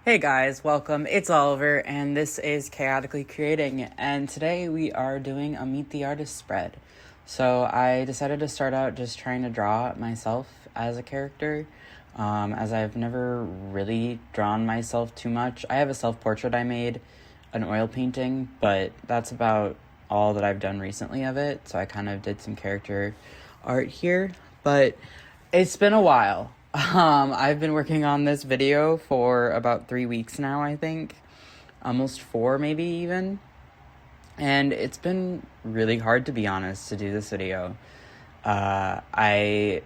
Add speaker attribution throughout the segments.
Speaker 1: Hey guys, welcome. It's Oliver, and this is Chaotically Creating, and today we are doing a Meet the Artist spread. So I decided to start out just trying to draw myself as a character, as I've never really drawn myself too much. I have a self-portrait I made, an oil painting, but that's about all that I've done recently of it, so I kind of did some character art here, but it's been a while. I've been working on this video for about 3 weeks now, I think. Almost 4, maybe even. And it's been really hard, to be honest, to do this video. I'm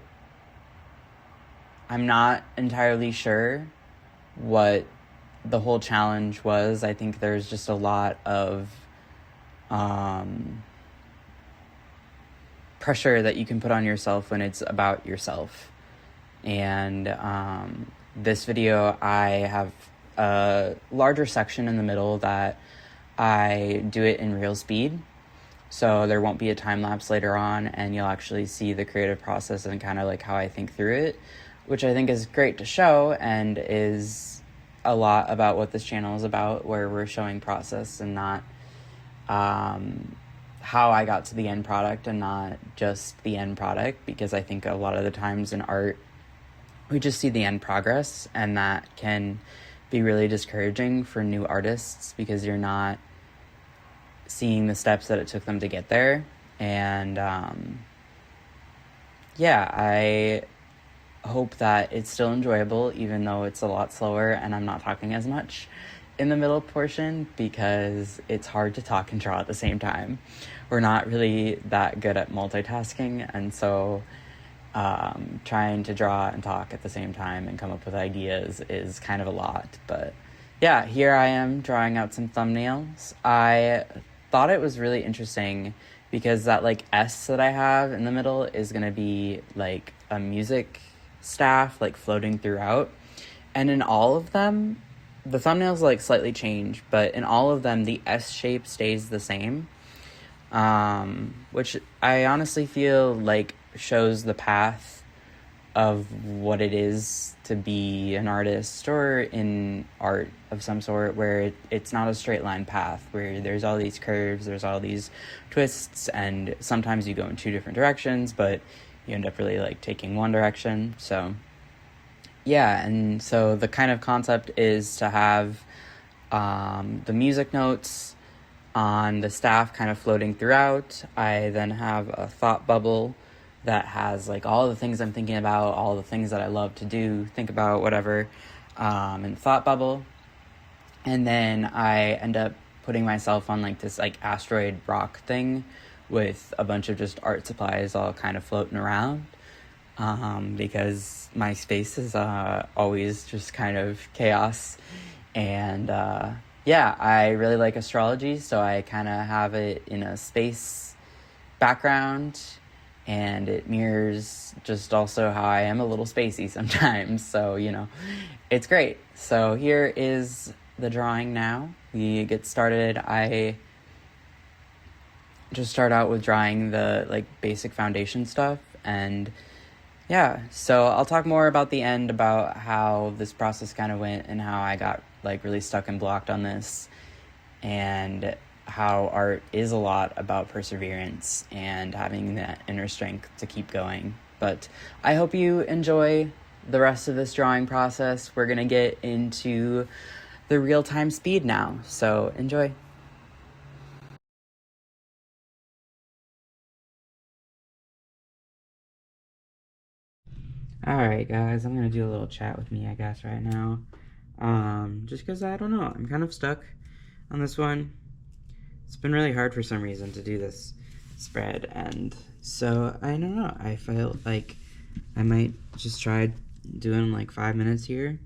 Speaker 1: not entirely sure what the whole challenge was. I think there's just a lot of pressure that you can put on yourself when it's about yourself. And this video, I have a larger section in the middle that I do it in real speed, so there won't be a time lapse later on, and you'll actually see the creative process and kind of like how I think through it, which I think is great to show and is a lot about what this channel is about, where we're showing process and not how I got to the end product and not just the end product, because I think a lot of the times in art we just see the end progress, and that can be really discouraging for new artists because you're not seeing the steps that it took them to get there. And yeah, I hope that it's still enjoyable, even though it's a lot slower and I'm not talking as much in the middle portion, because it's hard to talk and draw at the same time. We're not really that good at multitasking, and so trying to draw and talk at the same time and come up with ideas is kind of a lot. But yeah, here I am drawing out some thumbnails. I thought it was really interesting because that like S that I have in the middle is going to be like a music staff like floating throughout. And in all of them, the thumbnails like slightly change, but in all of them, the S shape stays the same. Which I honestly feel like shows the path of what it is to be an artist or in art of some sort, where it's not a straight line path, where there's all these curves, there's all these twists, and sometimes you go in 2 different directions, but you end up really like taking one direction. So yeah, and so the kind of concept is to have the music notes on the staff kind of floating throughout. I then have a thought bubble that has like all the things I'm thinking about, all the things that I love to do, think about, whatever, in the thought bubble. And then I end up putting myself on like this like asteroid rock thing with a bunch of just art supplies all kind of floating around, because my space is always just kind of chaos. And yeah, I really like astrology, so I kind of have it in a space background, and it mirrors just also how I am a little spacey sometimes, so, you know, it's great. So here is the drawing now. We get started. I just start out with drawing the, like, basic foundation stuff, and yeah, so I'll talk more about the end, about how this process kind of went and how I got like really stuck and blocked on this, and how art is a lot about perseverance and having that inner strength to keep going. But I hope you enjoy the rest of this drawing process. We're gonna get into the real-time speed now, so enjoy. Alright guys, I'm gonna do a little chat with me, I guess, right now. Just because I don't know, I'm kind of stuck on this one. It's been really hard for some reason to do this spread, and so I don't know, I felt like I might just try doing like 5 minutes here,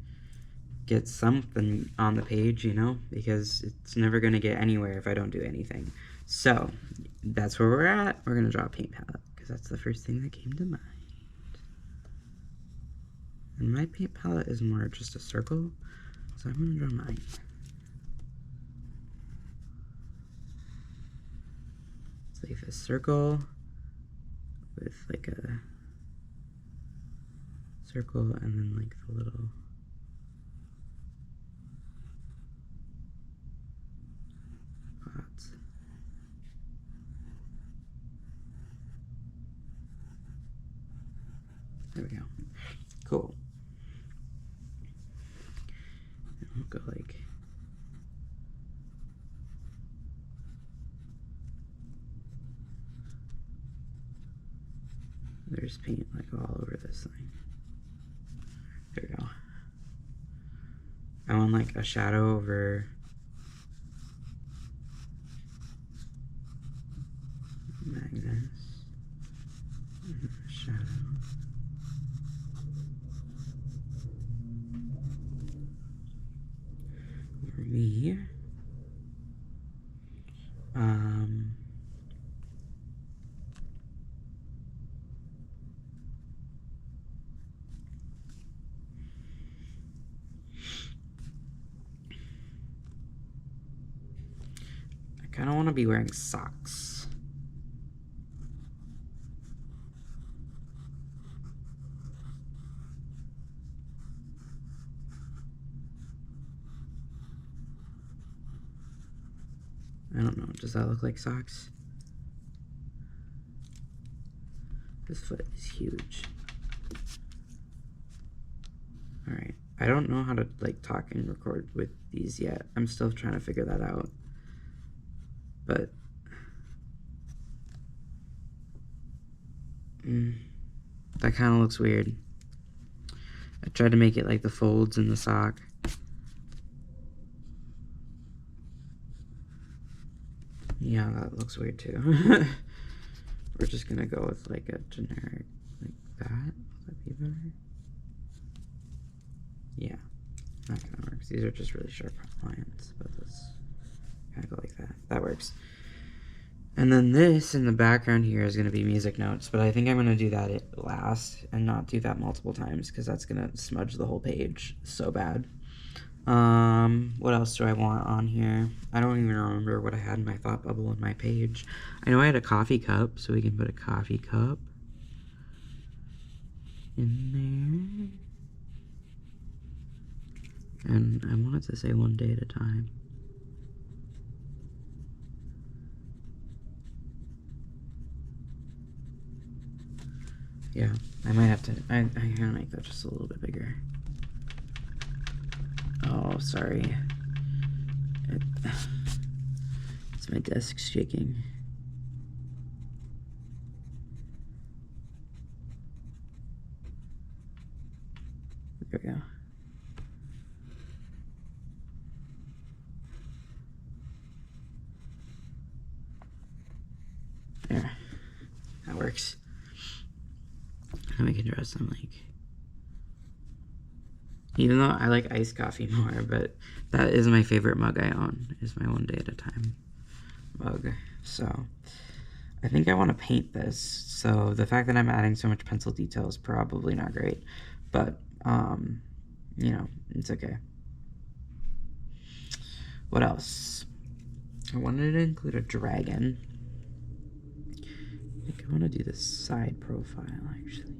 Speaker 1: get something on the page, you know, because it's never gonna get anywhere if I don't do anything. So that's where we're at. We're gonna draw a paint palette because that's the first thing that came to mind. And my paint palette is more just a circle, so I'm gonna draw mine. It's like a circle with like a circle and then like the little we go. Cool. And we'll go like... There's paint like all over this thing. There we go. I want like a shadow over Magnus. And a shadow. Over me. I kind of want to be wearing socks. I don't know, does that look like socks? This foot is huge. Alright, I don't know how to like talk and record with these yet. I'm still trying to figure that out. But that kind of looks weird. I tried to make it like the folds in the sock. Yeah, that looks weird too. We're just gonna go with like a generic like that. Would that be better? Yeah, that kind of works. These are just really sharp lines, but let's kind of go like that. That works. And then this in the background here is going to be music notes, but I think I'm going to do that at last and not do that multiple times because that's going to smudge the whole page so bad. What else do I want on here? I don't even remember what I had in my thought bubble in my page. I know I had a coffee cup, so we can put a coffee cup in there. And I wanted to say one day at a time. Yeah, I might have to, I'm gonna make that just a little bit bigger. Oh, sorry. It's my desk shaking. There we go. There. That works. And we can draw some like... Even though I like iced coffee more, but that is my favorite mug I own, is my one day at a time mug. So I think I want to paint this. So the fact that I'm adding so much pencil detail is probably not great, but you know, it's okay. What else? I wanted to include a dragon. I think I want to do the side profile actually.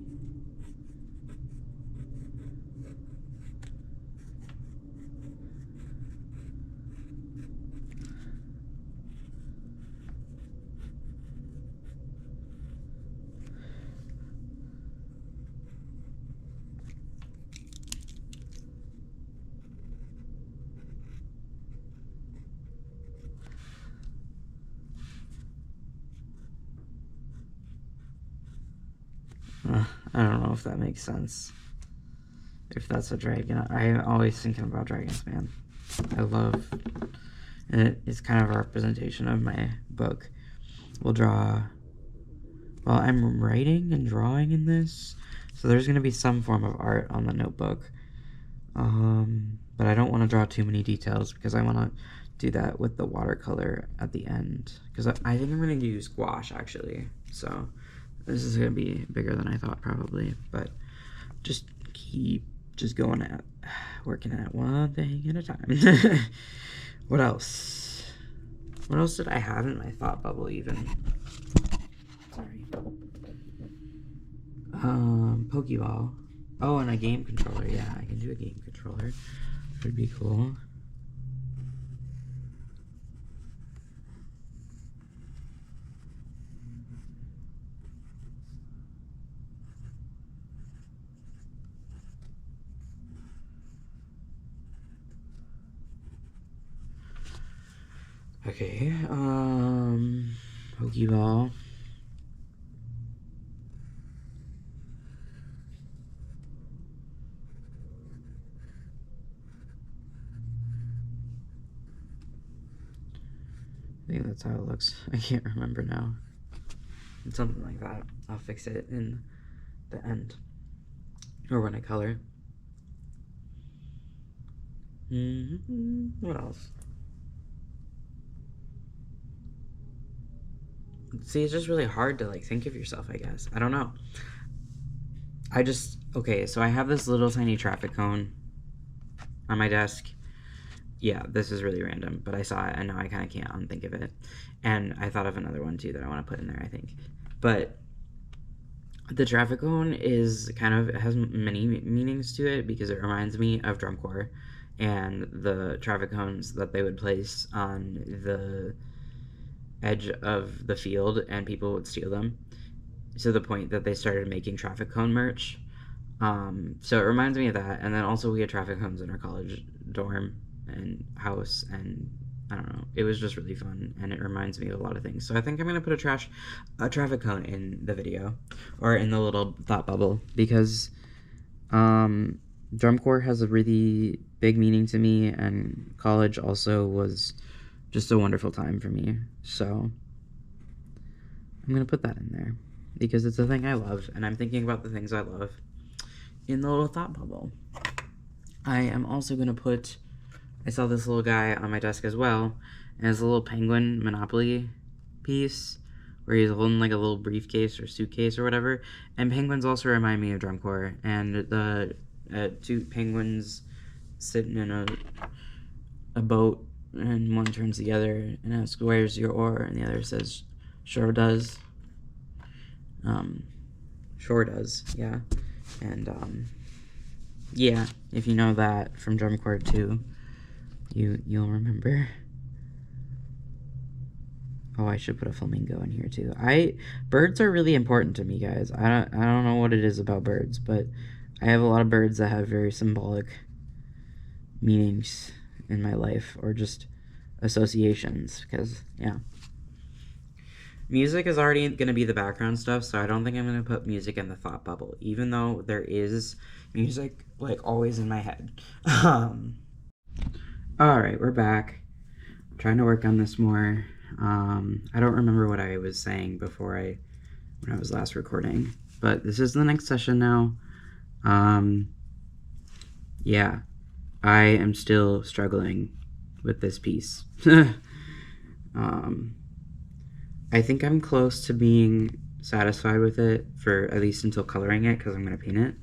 Speaker 1: I don't know if that makes sense. If that's a dragon. I'm always thinking about dragons, man. I love... And it's kind of a representation of my book. We'll draw... Well, I'm writing and drawing in this, so there's going to be some form of art on the notebook. But I don't want to draw too many details because I want to do that with the watercolor at the end. Because I think I'm going to use gouache, actually. So this is going to be bigger than I thought, probably. But just keep going at working at one thing at a time. What else? What else did I have in my thought bubble, even? Sorry. Pokeball. Oh, and a game controller. Yeah, I can do a game controller. Would be cool. Okay, Pokeball. I think that's how it looks. I can't remember now. It's something like that. I'll fix it in the end. Or when I color. What else? See, it's just really hard to like think of yourself, I guess. I don't know. Okay, so I have this little tiny traffic cone on my desk. Yeah, this is really random, but I saw it and now I kind of can't unthink of it. And I thought of another one too that I want to put in there, I think. But the traffic cone is kind of, it has many meanings to it because it reminds me of drum corps and the traffic cones that they would place on the edge of the field and people would steal them to the point that they started making traffic cone merch. So it reminds me of that. And then also we had traffic cones in our college dorm and house, and I don't know, it was just really fun and it reminds me of a lot of things. So I think I'm gonna put a traffic cone in the video or in the little thought bubble because drum corps has a really big meaning to me, and college also was just a wonderful time for me. So I'm gonna put that in there because it's a thing I love, and I'm thinking about the things I love in the little thought bubble. I am also gonna put, I saw this little guy on my desk as well, and it's a little penguin Monopoly piece where he's holding like a little briefcase or suitcase or whatever. And penguins also remind me of drum corps, and the two penguins sitting in a boat, and one turns the other and asks, "Where's your oar?" and the other says, "Sure does." Sure does, yeah. And yeah, if you know that from drum corps too, you'll remember. Oh, I should put a flamingo in here too. Birds are really important to me, guys. I don't know what it is about birds, but I have a lot of birds that have very symbolic meanings in my life, or just associations, because yeah. Music is already going to be the background stuff, so I don't think I'm going to put music in the thought bubble, even though there is music like always in my head. Alright, we're back. I'm trying to work on this more. I don't remember what I was saying before when I was last recording, but this is the next session now. Yeah, I am still struggling with this piece. I think I'm close to being satisfied with it, for at least until coloring it, because I'm going to paint it.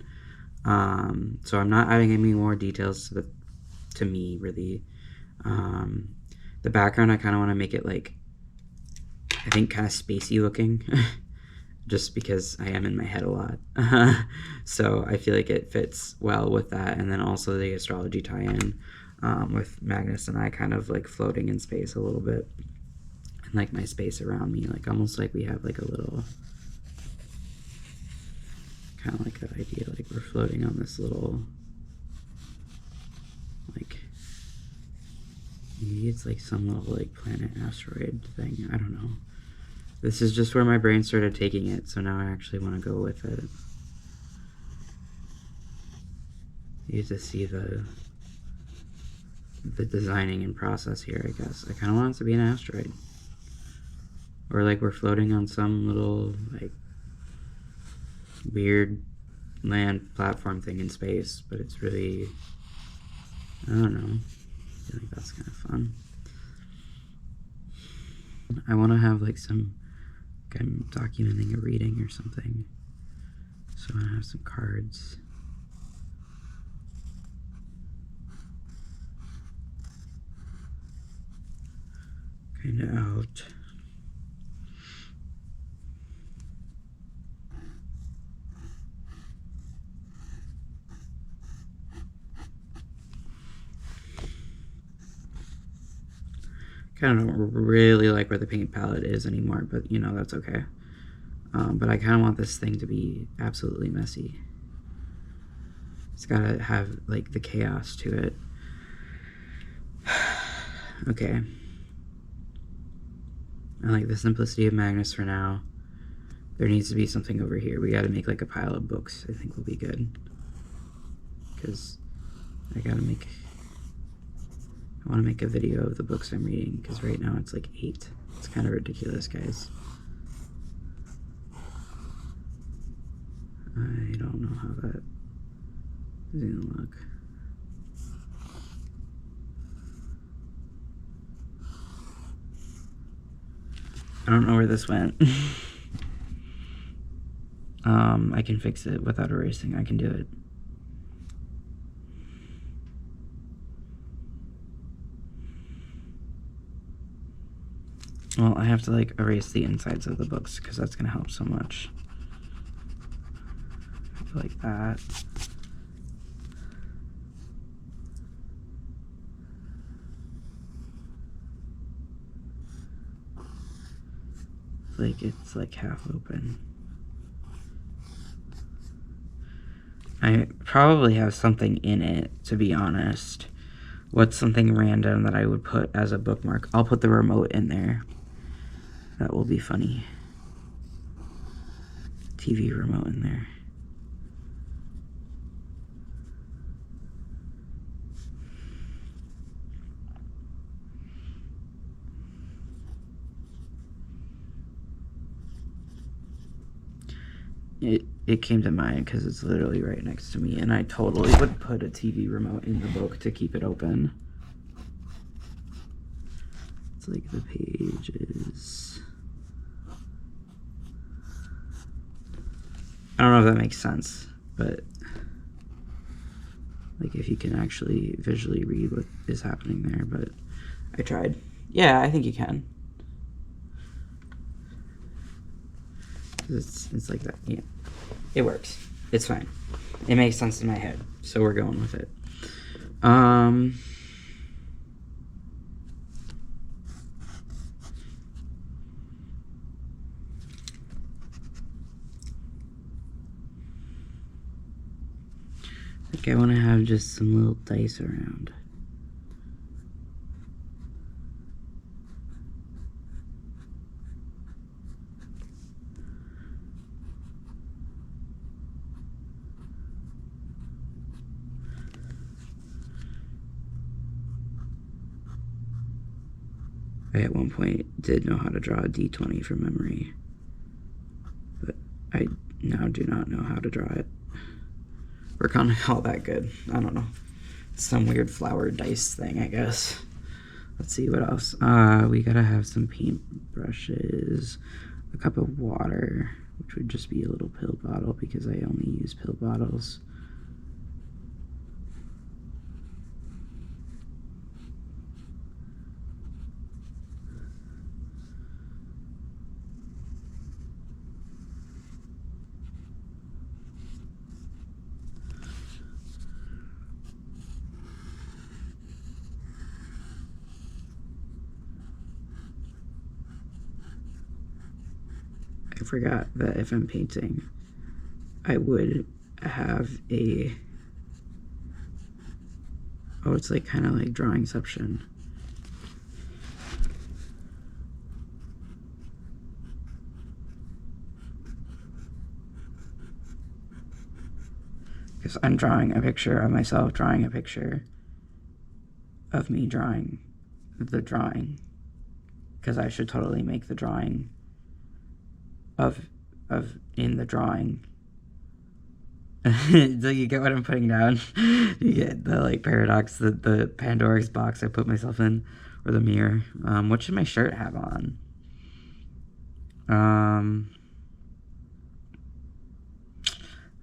Speaker 1: So I'm not adding any more details to me, really. The background, I kind of want to make it like, I think, kind of spacey looking, just because I am in my head a lot. So I feel like it fits well with that, and then also the astrology tie-in with Magnus and I kind of like floating in space a little bit, and like my space around me, like almost like we have like a little, kind of like that idea, like we're floating on this little, like, maybe it's like some little like planet asteroid thing, I don't know. This is just where my brain started taking it, so now I actually want to go with it. You get to see the designing and process here, I guess. I kind of want it to be an asteroid. Or like we're floating on some little like weird land platform thing in space, but it's really, I don't know, I feel like that's kind of fun. I want to have like some, like I'm documenting a reading or something, so I have some cards. Kind of out. Kind of don't really like where the paint palette is anymore, but you know, that's okay. But I kind of want this thing to be absolutely messy. It's gotta have like the chaos to it. Okay. I like the simplicity of Magnus for now. There needs to be something over here. We gotta make like a pile of books, I think will be good. Because I wanna make a video of the books I'm reading, because right now it's like 8. It's kind of ridiculous, guys. I don't know how that is gonna look. I don't know where this went. I can fix it without erasing. I can do it. Well, I have to like erase the insides of the books because that's gonna help so much. Like that. Like it's like half open. I probably have something in it, to be honest. What's something random that I would put as a bookmark? I'll put the remote in there. That will be funny. TV remote in there. It came to mind because it's literally right next to me, and I totally would put a TV remote in the book to keep it open. It's like the pages. I don't know if that makes sense, but like if you can actually visually read what is happening there, but I tried. Yeah, I think you can. It's like that, yeah. It works. It's fine. It makes sense in my head, so we're going with it. I think I want to have just some little dice around. I at one point did know how to draw a D20 from memory, but I now do not know how to draw it. We're kind of all that good. I don't know. It's some weird flower dice thing, I guess. Let's see what else. We gotta have some paint brushes, a cup of water, which would just be a little pill bottle because I only use pill bottles. I forgot that if I'm painting, I would have a... Oh, it's like kind of like Drawingception. Because I'm drawing a picture of myself drawing a picture of me drawing the drawing. Because I should totally make the drawing of in the drawing. Do you get what I'm putting down? You get the like paradox, the Pandora's box I put myself in, or the mirror. What should my shirt have on? I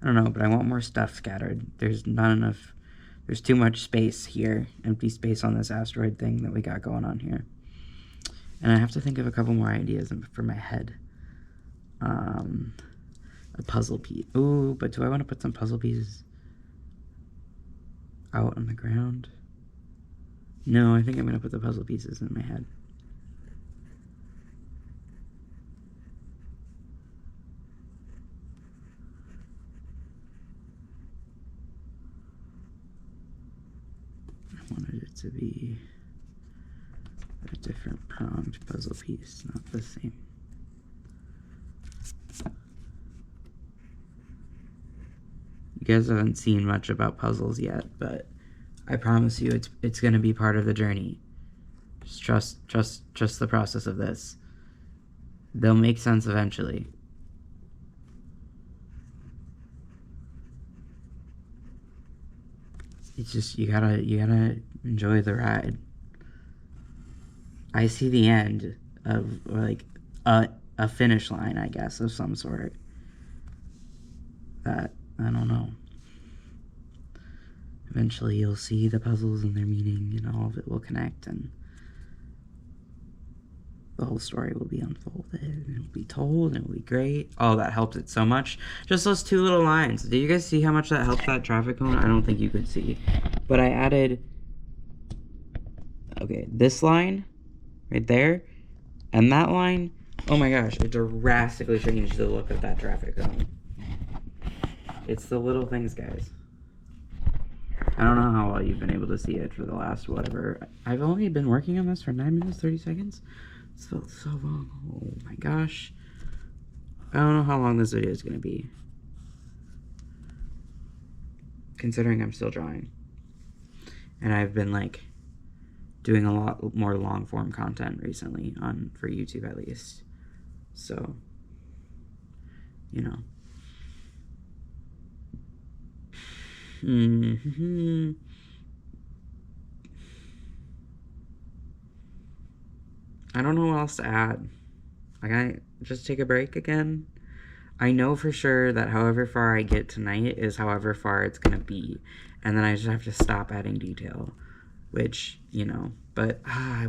Speaker 1: don't know, but I want more stuff scattered. There's not enough. There's too much space here, empty space on this asteroid thing that we got going on here. And I have to think of a couple more ideas for my head. A puzzle piece. Ooh, but do I want to put some puzzle pieces out on the ground? No, I think I'm going to put the puzzle pieces in my head. I wanted it to be a different pronged puzzle piece, not the same. You guys haven't seen much about puzzles yet, but I promise you it's gonna be part of the journey. Just trust the process of this. They'll make sense eventually. It's just you gotta enjoy the ride. I see the end of like a finish line, I guess, of some sort. That I don't know. Eventually you'll see the puzzles and their meaning and all of it will connect and the whole story will be unfolded and it'll be told and it'll be great. Oh, that helped it so much. Just those 2 little lines. Did you guys see how much that helped that traffic cone? I don't think you could see. But I added, okay, this line right there and that line. Oh my gosh, it drastically changed the look of that traffic cone. It's the little things, guys. I don't know how well you've been able to see it for the last whatever. I've only been working on this for 9 minutes, 30 seconds. It's felt so long. Oh my gosh. I don't know how long this video is going to be. Considering I'm still drawing. And I've been like doing a lot more long form content recently for YouTube at least. So, you know. I don't know what else to add. Like, I just take a break again. I know for sure that however far I get tonight is however far it's gonna be. And then I just have to stop adding detail. Which, you know, but I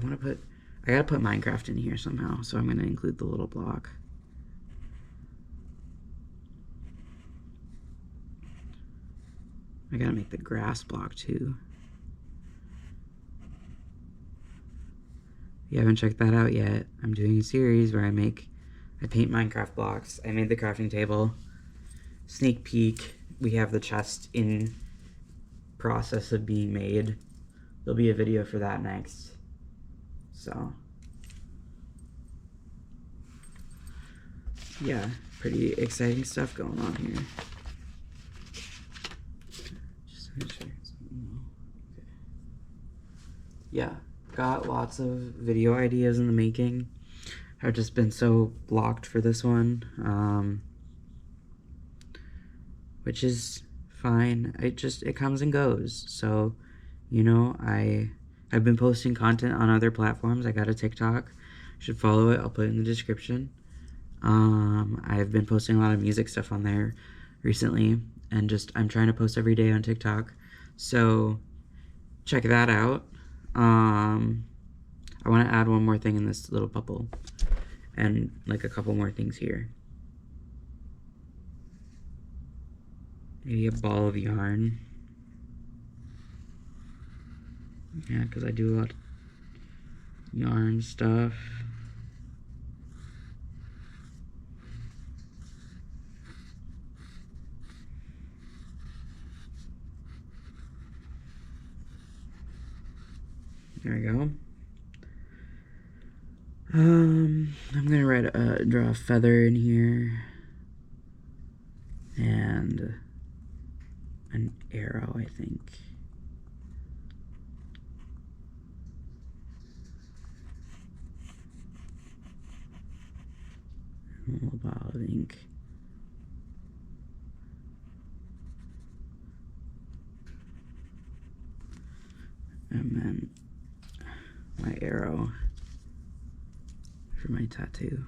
Speaker 1: gotta put Minecraft in here somehow. So I'm gonna include the little block. I gotta make the grass block too. If you haven't checked that out yet, I'm doing a series where I paint Minecraft blocks. I made the crafting table. Sneak peek, we have the chest in process of being made. There'll be a video for that next. So, yeah, pretty exciting stuff going on here. Just to make sure. Okay. Yeah. Got lots of video ideas in the making. I've just been so blocked for this one, which is fine. It comes and goes. So, you know, I've been posting content on other platforms. I got a TikTok. You should follow it. I'll put it in the description. I've been posting a lot of music stuff on there recently, and I'm trying to post every day on TikTok. So check that out. I want to add one more thing in this little bubble and like a couple more things here. Maybe a ball of yarn. Yeah, because I do a lot of yarn stuff. There we go. I'm gonna draw a feather in here and an arrow, I think. A little bottle of ink. And then my arrow for my tattoo.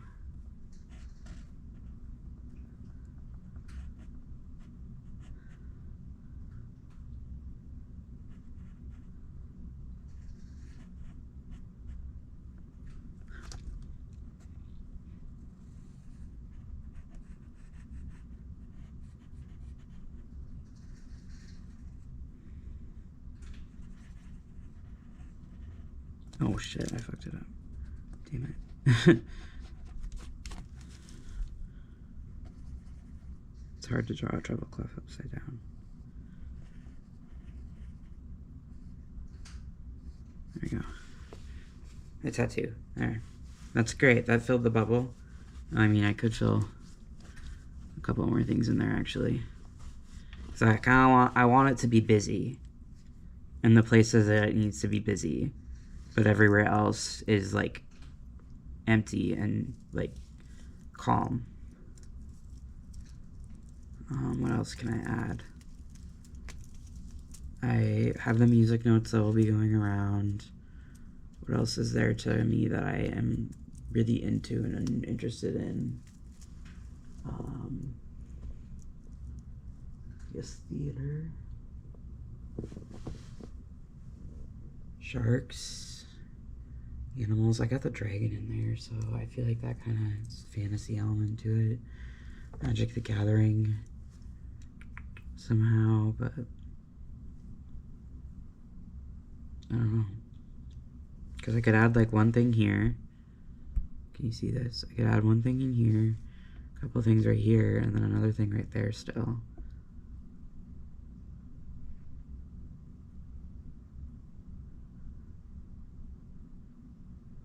Speaker 1: Oh shit, I fucked it up. Damn it. It's hard to draw a treble clef upside down. There we go. A tattoo. There. That's great. That filled the bubble. I mean, I could fill a couple more things in there, actually. So I want it to be busy. In the places that it needs to be busy. But everywhere else is, like, empty and, like, calm. What else can I add? I have the music notes that will be going around. What else is there to me that I am really into and interested in? Yes, theater. Sharks. Animals. I got the dragon in there, so I feel like that kind of fantasy element to it. Magic the Gathering. Somehow, but I don't know. Because I could add like one thing here. Can you see this? I could add one thing in here, a couple things right here, and then another thing right there still.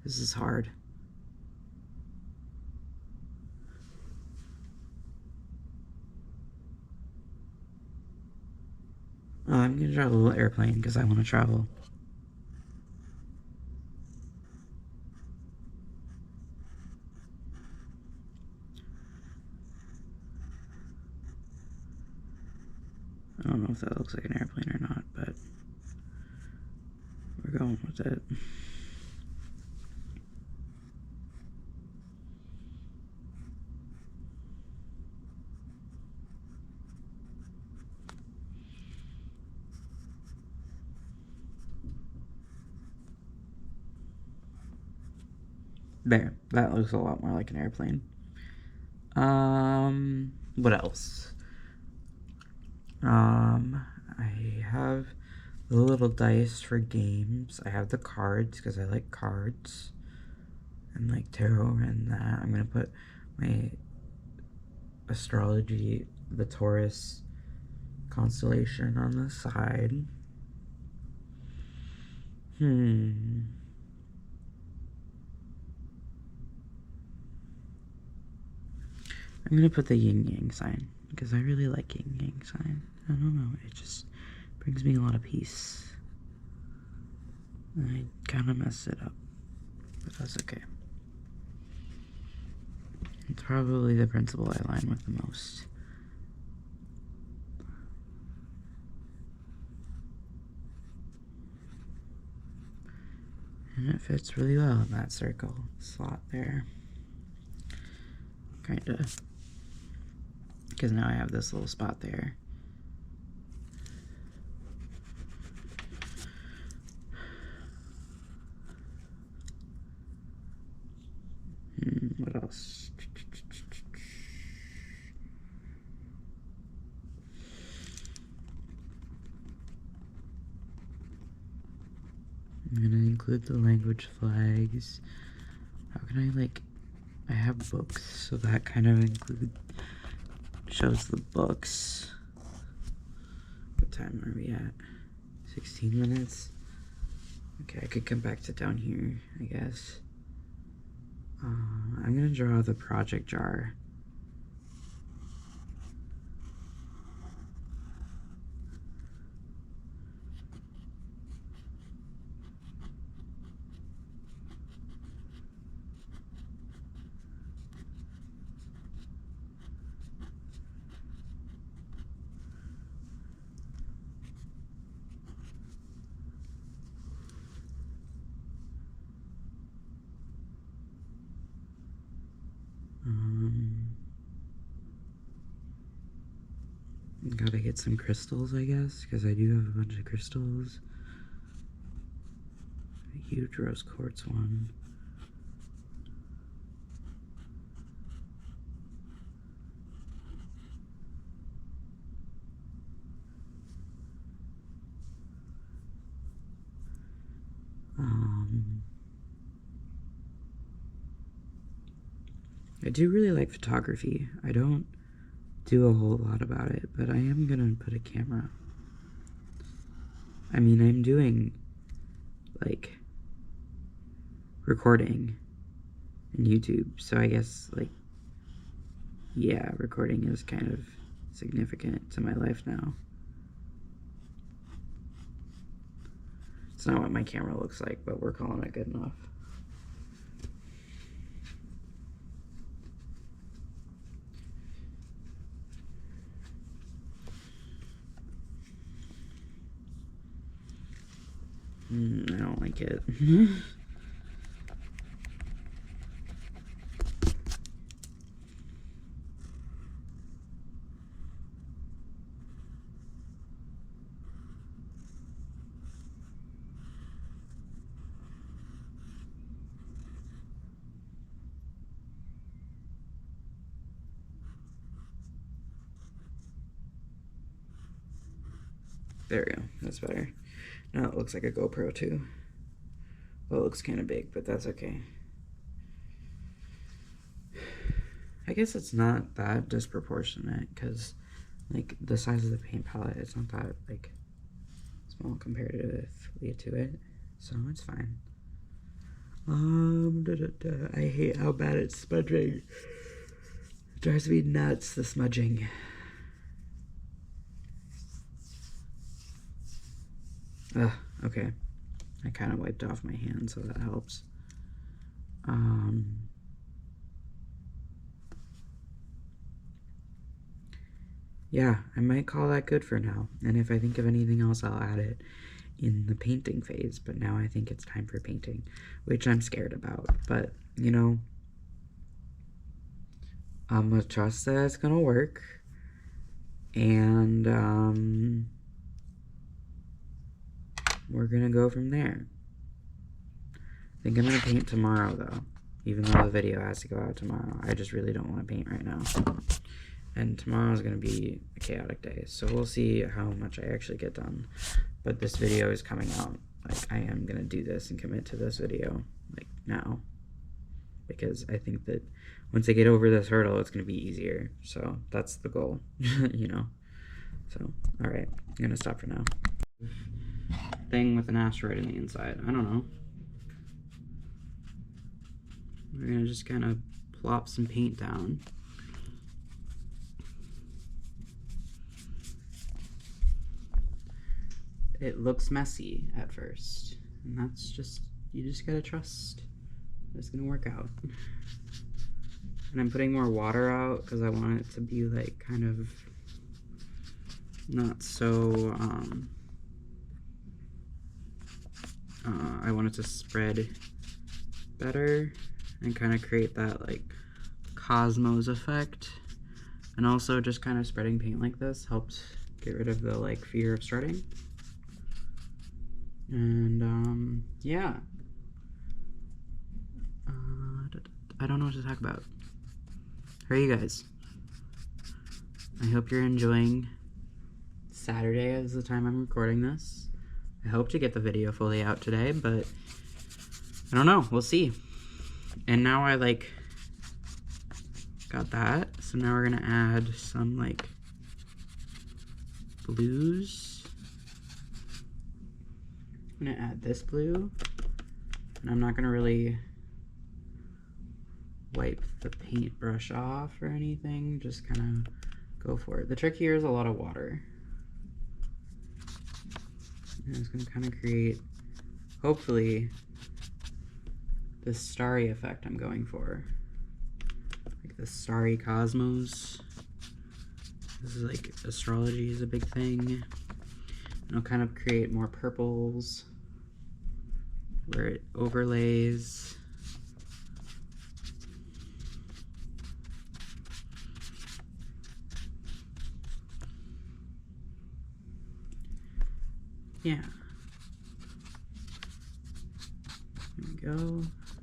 Speaker 1: This is hard. Oh, I'm gonna draw a little airplane because I want to travel. I don't know if that looks like an airplane or not, but we're going with it. There, that looks a lot more like an airplane. What else? I have the little dice for games. I have the cards because I like cards and like tarot and that. I'm gonna put my astrology, the Taurus constellation on the side. I'm gonna put the yin yang sign because I really like yin yang sign. I don't know, it just brings me a lot of peace. I kind of messed it up, but that's okay. It's probably the principle I align with the most. And it fits really well in that circle slot there. Kinda. Because now I have this little spot there. What else? I'm gonna include the language flags. How can I, like, I have books, so that kind of shows the books. What time are we at? 16 minutes? Okay, I could come back to down here, I guess. I'm gonna draw the project jar. Gotta get some crystals, I guess, because I do have a bunch of crystals. A huge rose quartz one. I do really like photography. I don't do a whole lot about it, but I am gonna put a camera. I mean, I'm doing, like, recording in YouTube. So I guess, like, yeah, recording is kind of significant to my life now. It's not what my camera looks like, but we're calling it good enough. I don't like it. There we go. That's better. Now it looks like a GoPro too. Well, it looks kind of big, but that's okay. I guess it's not that disproportionate because, like, the size of the paint palette, it's not that, like, small comparatively to it, so it's fine. I hate how bad it's smudging. It drives me nuts, the smudging. Okay. I kind of wiped off my hand, so that helps. Yeah, I might call that good for now. And if I think of anything else, I'll add it in the painting phase. But now I think it's time for painting, which I'm scared about. But, you know, I'm gonna trust that it's gonna work. And, we're gonna go from there. I think I'm gonna paint tomorrow, though. Even though the video has to go out tomorrow. I just really don't want to paint right now. And tomorrow is going to be a chaotic day, so we'll see how much I actually get done. But this video is coming out. Like, I am going to do this and commit to this video, like, now. Because I think that once I get over this hurdle, it's going to be easier. So, that's the goal, you know? So, alright, I'm going to stop for now. Thing with an asteroid in the inside. I don't know. We're going to just kind of plop some paint down. It looks messy at first, and that's just, you just gotta trust it's gonna work out. And I'm putting more water out because I want it to be, like, kind of not so, I want it to spread better and kind of create that, like, cosmos effect. And also just kind of spreading paint like this helps get rid of the, like, fear of starting. And, yeah. I don't know what to talk about. How are you guys? I hope you're enjoying Saturday as the time I'm recording this. I hope to get the video fully out today, but I don't know. We'll see. And now I, like, got that. So now we're gonna add some, like, blues. I'm gonna add this blue, and I'm not gonna really wipe the paintbrush off or anything, just kind of go for it. The trick here is a lot of water. And it's gonna kind of create, hopefully, this starry effect I'm going for. Like the starry cosmos. This is like, astrology is a big thing. And it'll kind of create more purples where it overlays. Yeah. There we go.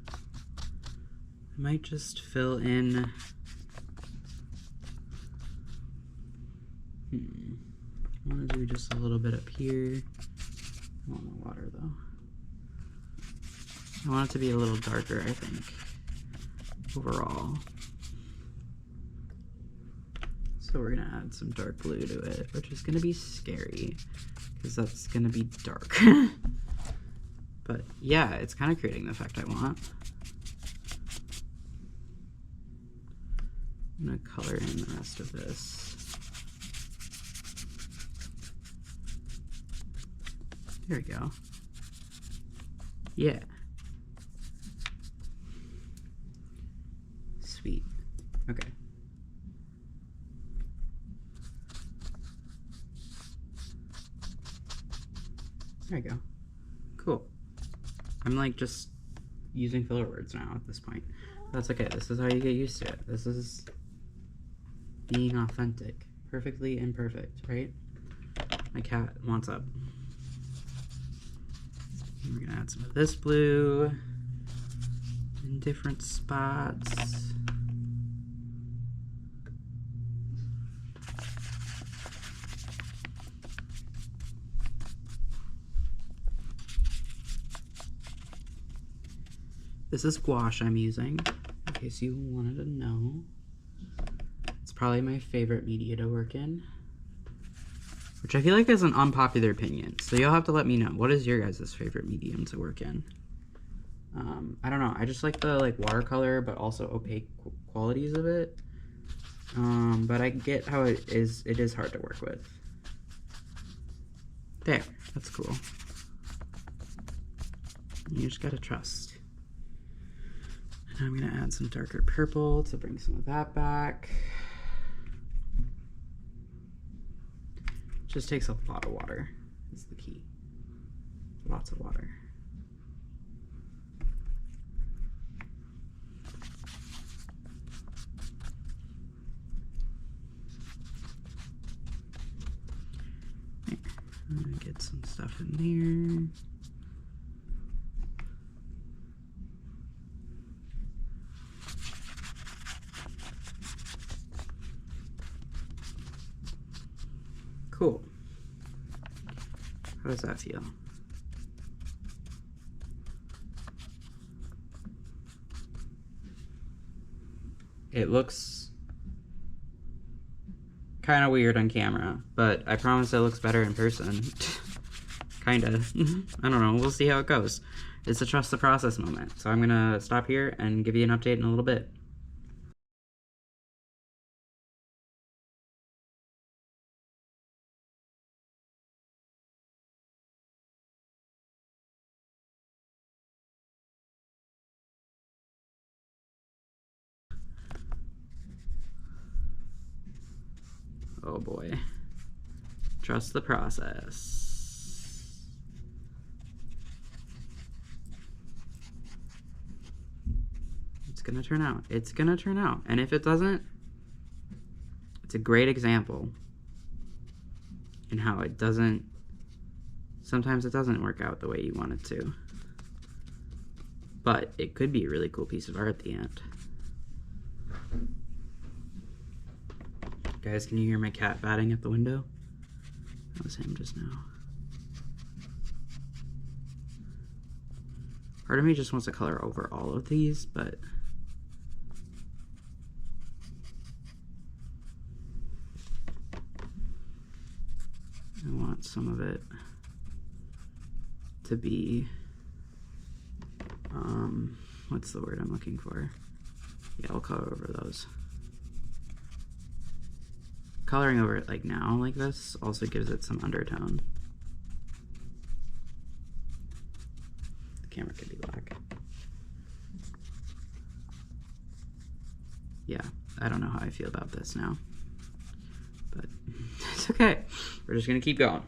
Speaker 1: I might just fill in. I want to do just a little bit up here. I want more water though. I want it to be a little darker, I think, overall. So we're gonna add some dark blue to it, which is gonna be scary, because that's gonna be dark. But yeah, it's kind of creating the effect I want. I'm gonna color in the rest of this. There we go. Yeah. Sweet. Okay. There we go. Cool. I'm like just using filler words now at this point. That's okay. This is how you get used to it. This is being authentic. Perfectly imperfect, right? My cat wants up. And we're gonna add some of this blue in different spots. This is gouache I'm using, in case you wanted to know. It's probably my favorite media to work in, which I feel like is an unpopular opinion. So you'll have to let me know. What is your guys' favorite medium to work in? I don't know. I just like the watercolor, but also opaque qualities of it. But I get how it is hard to work with. There, that's cool. You just gotta trust. And I'm gonna add some darker purple to bring some of that back. Just takes a lot of water, is the key. Lots of water. I'm gonna get some stuff in there. Cool. How does that feel? It looks kind of weird on camera, but I promise it looks better in person. Kinda. I don't know. We'll see how it goes. It's a trust the process moment. So I'm gonna stop here and give you an update in a little bit. Oh boy. Trust the process. It's gonna turn out. It's gonna turn out. And if it doesn't, it's a great example in how it doesn't, sometimes it doesn't work out the way you want it to. But it could be a really cool piece of art at the end. Guys, can you hear my cat batting at the window? That was him just now. Part of me just wants to color over all of these, but I want some of it to be, what's the word I'm looking for? Yeah, I'll color over those. Coloring over it like now, like this, also gives it some undertone. The camera could be black. Yeah, I don't know how I feel about this now, but it's okay. We're just gonna keep going.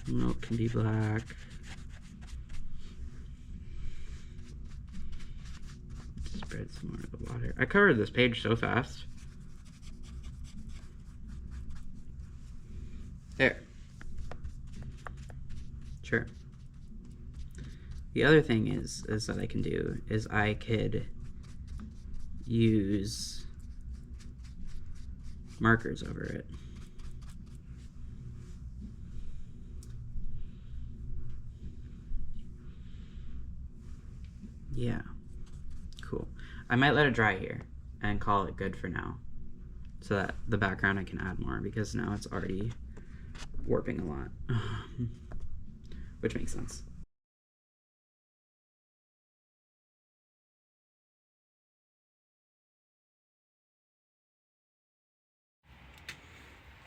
Speaker 1: Milk can be black. Spread some more of the water. I covered this page so fast. There. Sure. The other thing is that I can do is I could use markers over it. Yeah. Cool. I might let it dry here and call it good for now, so that the background I can add more, because now it's already warping a lot, which makes sense.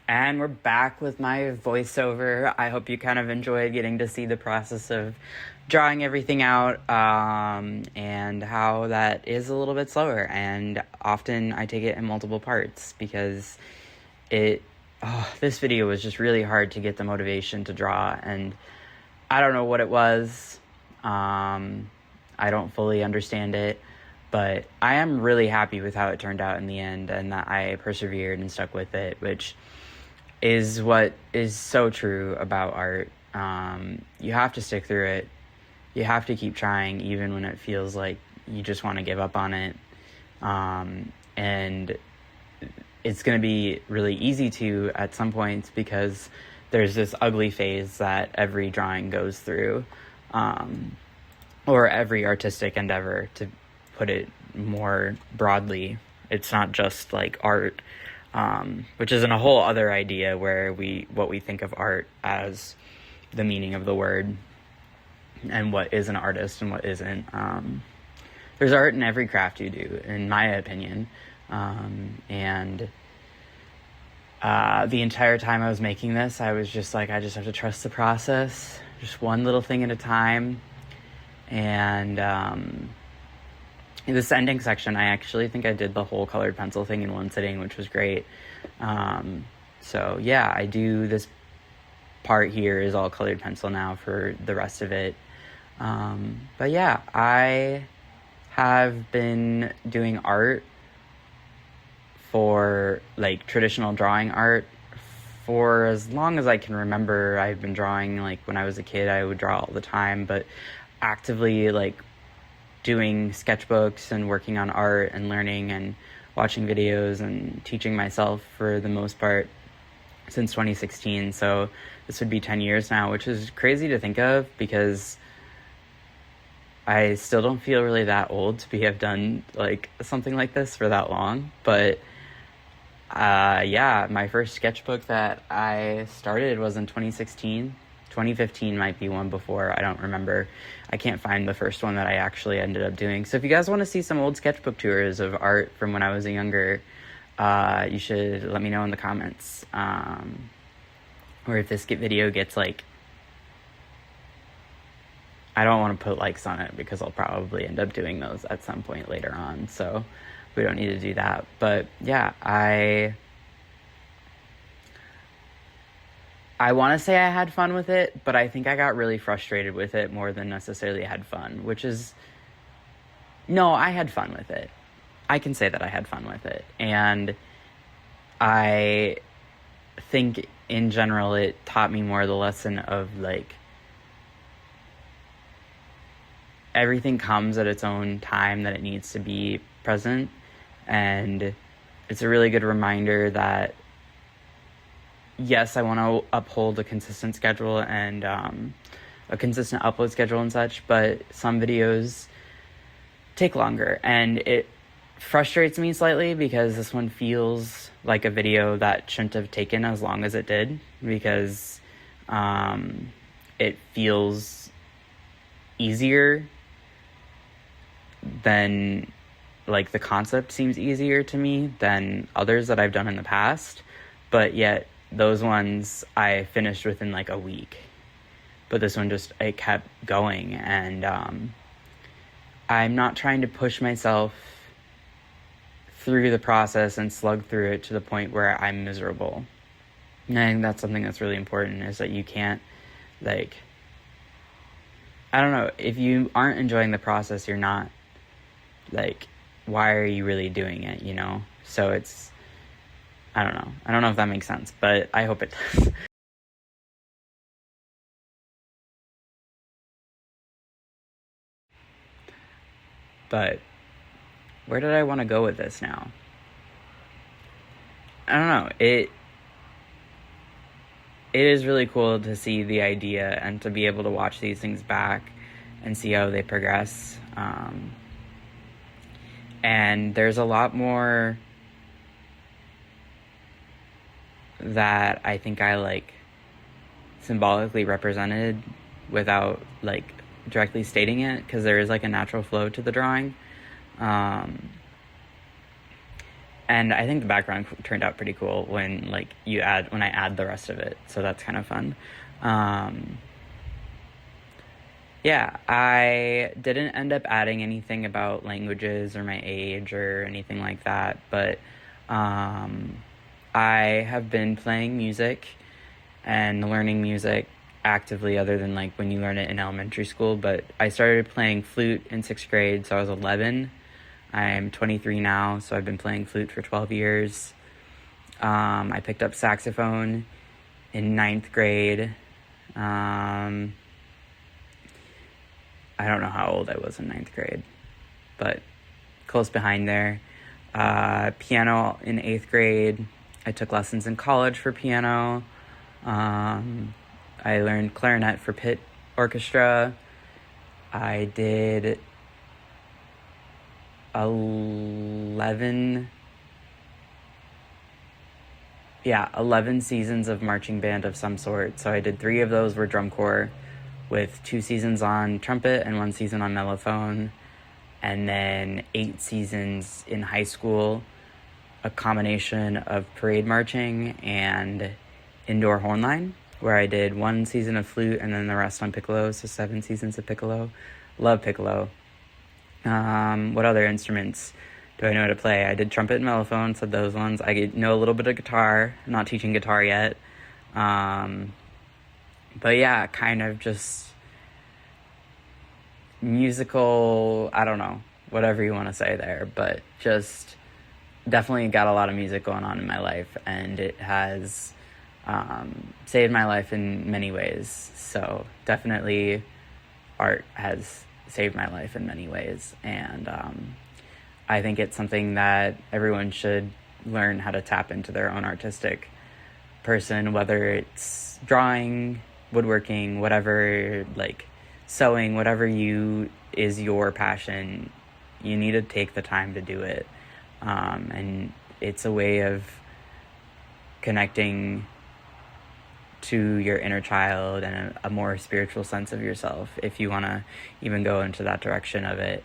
Speaker 1: And we're back with my voiceover. I hope you kind of enjoyed getting to see the process of drawing everything out, and how that is a little bit slower. And often I take it in multiple parts because this video was just really hard to get the motivation to draw. And I don't know what it was. I don't fully understand it. But I am really happy with how it turned out in the end, and that I persevered and stuck with it, which is what is so true about art. You have to stick through it. You have to keep trying, even when it feels like you just want to give up on it. And it's going to be really easy to at some points, because there's this ugly phase that every drawing goes through, or every artistic endeavor, to put it more broadly. It's not just like art, which isn't a whole other idea, where what we think of art as the meaning of the word, and what is an artist and what isn't. There's art in every craft you do, in my opinion. And the entire time I was making this, I was just like, I just have to trust the process, just one little thing at a time. And this ending section, I actually think I did the whole colored pencil thing in one sitting, which was great. So yeah, I do this part here is all colored pencil now for the rest of it. But yeah, I have been doing art for like traditional drawing art for as long as I can remember. I've been drawing, like when I was a kid, I would draw all the time, but actively like doing sketchbooks and working on art and learning and watching videos and teaching myself for the most part since 2016. So this would be 10 years now, which is crazy to think of, because I still don't feel really that old to have done like something like this for that long. But yeah, my first sketchbook that I started was in 2016. 2015 might be one before, I don't remember. I can't find the first one that I actually ended up doing. So if you guys want to see some old sketchbook tours of art from when I was younger, you should let me know in the comments. Or if this video gets like, I don't want to put likes on it, because I'll probably end up doing those at some point later on, so we don't need to do that. But yeah, I want to say I had fun with it, but I think I got really frustrated with it more than necessarily had fun, no, I had fun with it. I can say that I had fun with it. And I think in general it taught me more the lesson of like, everything comes at its own time that it needs to be present. And it's a really good reminder that yes, I want to uphold a consistent schedule and a consistent upload schedule and such, but some videos take longer, and it frustrates me slightly because this one feels like a video that shouldn't have taken as long as it did, because it feels easier than, like, the concept seems easier to me than others that I've done in the past, but yet those ones I finished within like a week. But this one just, it kept going, and I'm not trying to push myself through the process and slug through it to the point where I'm miserable. And I think that's something that's really important, is that you can't, like, I don't know, if you aren't enjoying the process, you're not, like, why are you really doing it, you know? So it's, I don't know if that makes sense, but I hope it does. But where did I want to go with this now? I don't know. It is really cool to see the idea and to be able to watch these things back and see how they progress. And there's a lot more that I think I like symbolically represented without like directly stating it, because there is like a natural flow to the drawing. And I think the background turned out pretty cool when I add the rest of it. So that's kind of fun. Yeah, I didn't end up adding anything about languages or my age or anything like that, but I have been playing music and learning music actively, other than like when you learn it in elementary school. But I started playing flute in 6th grade, so I was 11. I'm 23 now, so I've been playing flute for 12 years. I picked up saxophone in 9th grade. I don't know how old I was in 9th grade, but close behind there. Piano in 8th grade. I took lessons in college for piano. I learned clarinet for pit orchestra. I did 11 seasons of marching band of some sort. So I did 3 of those were drum corps, with 2 seasons on trumpet and 1 season on mellophone, and then 8 seasons in high school, a combination of parade marching and indoor hornline, where I did 1 season of flute and then the rest on piccolo, so 7 seasons of piccolo. Love piccolo. What other instruments do I know how to play? I did trumpet and mellophone, so those ones. I know a little bit of guitar. I'm not teaching guitar yet. But yeah, kind of just musical, I don't know, whatever you want to say there, but just definitely got a lot of music going on in my life, and it has saved my life in many ways. So definitely art has saved my life in many ways, and I think it's something that everyone should learn how to tap into their own artistic person, whether it's drawing, woodworking, whatever, like sewing, whatever is your passion. You need to take the time to do it, and it's a way of connecting to your inner child and a more spiritual sense of yourself, if you want to even go into that direction of it.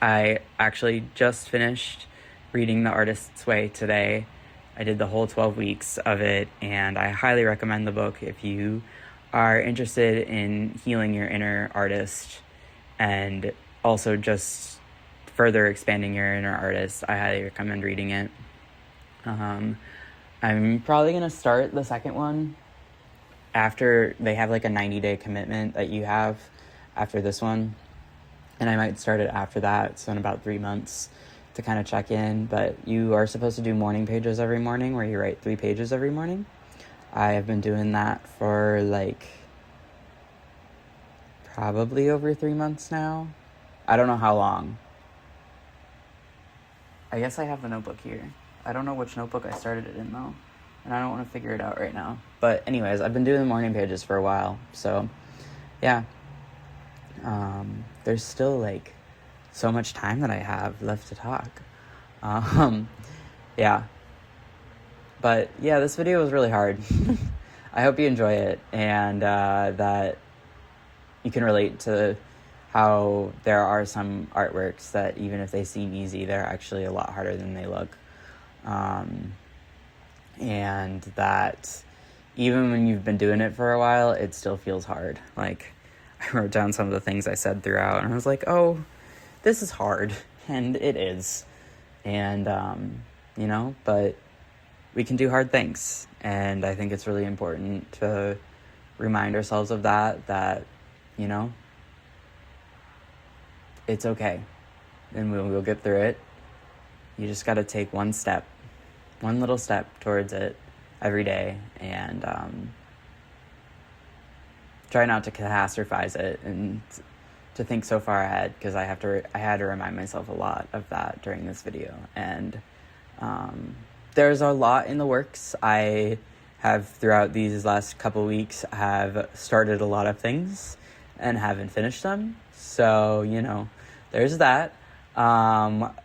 Speaker 1: I actually just finished reading The Artist's Way today. I did the whole 12 weeks of it, and I highly recommend the book if you are interested in healing your inner artist and also just further expanding your inner artist. I highly recommend reading it. I'm probably going to start the second one after they have like a 90-day commitment that you have after this one, and I might start it after that, so in about 3 months, to kind of check in. But you are supposed to do morning pages every morning, where you write 3 pages every morning. I have been doing that for like probably over 3 months now. I don't know how long. I guess I have the notebook here. I don't know which notebook I started it in though, and I don't want to figure it out right now. But anyways, I've been doing the morning pages for a while, so yeah. There's still like so much time that I have left to talk. Yeah. But yeah, this video was really hard. I hope you enjoy it, and that you can relate to how there are some artworks that, even if they seem easy, they're actually a lot harder than they look. And that even when you've been doing it for a while, it still feels hard. Like, I wrote down some of the things I said throughout, and I was like, oh, this is hard, and it is. And, but we can do hard things, and I think it's really important to remind ourselves of that, it's okay, and we'll get through it. You just got to take one little step towards it every day, and try not to catastrophize it and to think so far ahead, because I had to remind myself a lot of that during this video. And there's a lot in the works. I have, throughout these last couple weeks, have started a lot of things and haven't finished them. So, there's that.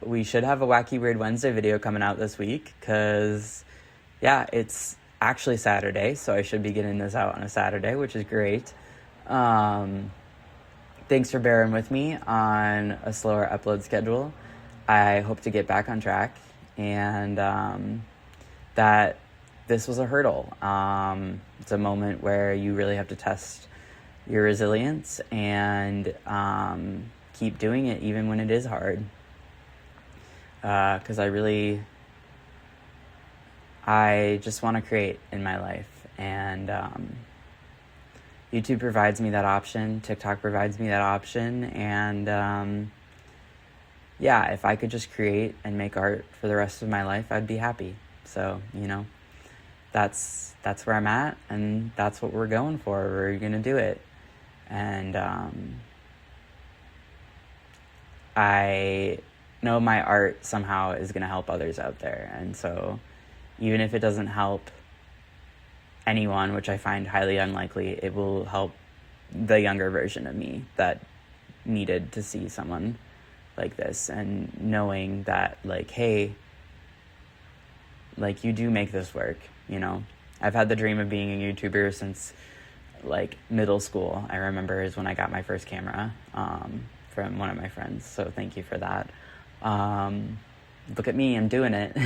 Speaker 1: We should have a Wacky Weird Wednesday video coming out this week, because, yeah, it's actually Saturday, so I should be getting this out on a Saturday, which is great. Thanks for bearing with me on a slower upload schedule. I hope to get back on track, and that this was a hurdle. It's a moment where you really have to test your resilience and keep doing it even when it is hard. Because I just want to create in my life, and YouTube provides me that option, TikTok provides me that option, and yeah, if I could just create and make art for the rest of my life, I'd be happy. So, that's where I'm at, and that's what we're going for. We're gonna do it. And I know my art somehow is gonna help others out there, and so even if it doesn't help anyone, which I find highly unlikely, it will help the younger version of me that needed to see someone like this, and knowing that, like, hey, like, you do make this work, I've had the dream of being a YouTuber since, like, middle school. I remember is when I got my first camera from one of my friends, so thank you for that. Look at me, I'm doing it,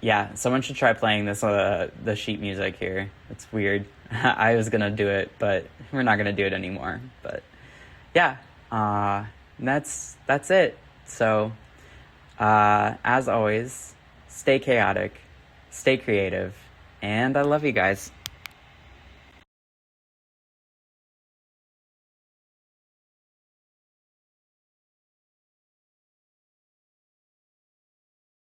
Speaker 1: yeah, someone should try playing this, the sheet music here. It's weird. I was gonna do it, but we're not gonna do it anymore. But yeah, that's it. So, as always, stay chaotic, stay creative, and I love you guys.